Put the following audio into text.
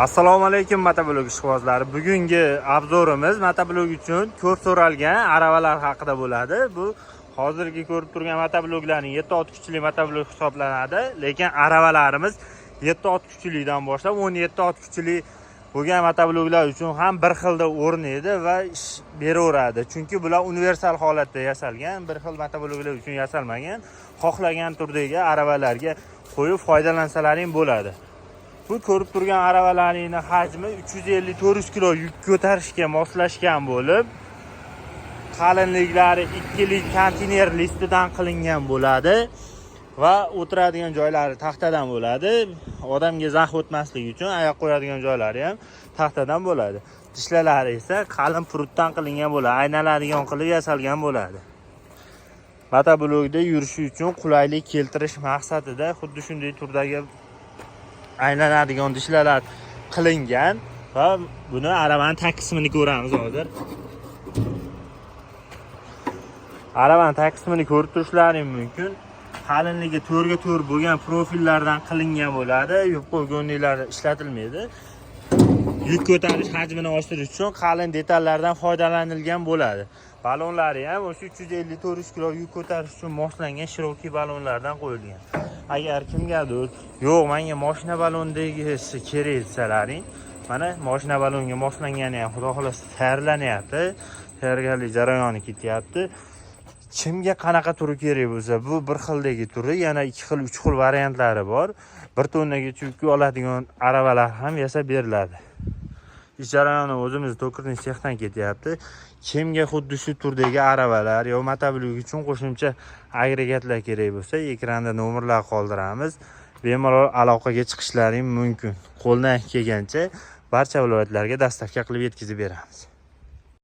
Assalomu alaykum motoblog ishqibozlari. Bugungi obzorimiz motoblog uchun ko'p so'ralgan aravalar haqida bo'ladi. Bu hozirgi ko'rib turgan motobloglarning 7 ot kuchli motoblog hisoblanadi, lekin aravalarimiz 7 ot kuchlidan boshlab 17 ot kuchli bo'lgan motobloglar uchun ham bir xilda o'rnaydi va ish beraveradi. Chunki bular universal holatda yasalgan, bir xil motobloglar uchun yasalmagan. Xohlagan turdagi aravalarga qo'yib foydalansalaring bo'ladi. Bu ko'rib turgan aravalarning hajmi 350-400 kg yuk ko'tarishga moslashgan bo'lib, qalinliklari 2 lik konteyner listidan qilingan bo'ladi va o'tiradigan joylari taxtadan bo'ladi. Odamga zax o'tmasligi uchun oyoq qo'yadigan joylari ham taxtadan bo'ladi. Tishlalari esa qalin prutdan qilingan bo'ladi, aynaladigan qilib yasalgan bo'ladi. Motoblogda yurishi uchun qulaylik keltirish maqsadida xuddi shunday turdagi aylanadigan dishlalar qilingan va buni aravani tag qismini ko'ramiz hozir. Aravani tag qismini ko'rib turishlaring mumkin. Qalinligi 4 ga 4 bo'lgan profillardan qilingan bo'ladi. Yupqa go'nliklar ishlatilmaydi. Yuk ko'tarish hajmini oshirish uchun qalin detallardan foydalanilgan bo'ladi. Balonlari ham o'sha 350-400 kg yuk ko'tarish uchun moslangan shiroki balonlardan qo'yilgan. Agar kimgadir yo'q, menga mashina balonidagisi kerak desalaring, mana mashina balonga moslangani ham xudo xolasa tayyorlanyapti. Tayyorgarlik jarayoni ketyapti. Kimga qanaqa turi kerak bo'lsa, bu bir xildagi turi, yana 2 xil, 3 xil variantlari bor. 1 tonnagacha yuk oladigan aravalar ham yasab beriladi. Ish jarayoni o'zimiz to'kirning sexdan ketyapti. Kimga xuddi shu turdagi aravalar yoki motoblog uchun qo'shimcha agregatlar kerak bo'lsa, ekranda nomerlar qoldiramiz. Bemalol aloqaga chiqishlaring mumkin. Qo'ldan kelgancha barcha viloyatlarga dostavka qilib yetkazib beramiz.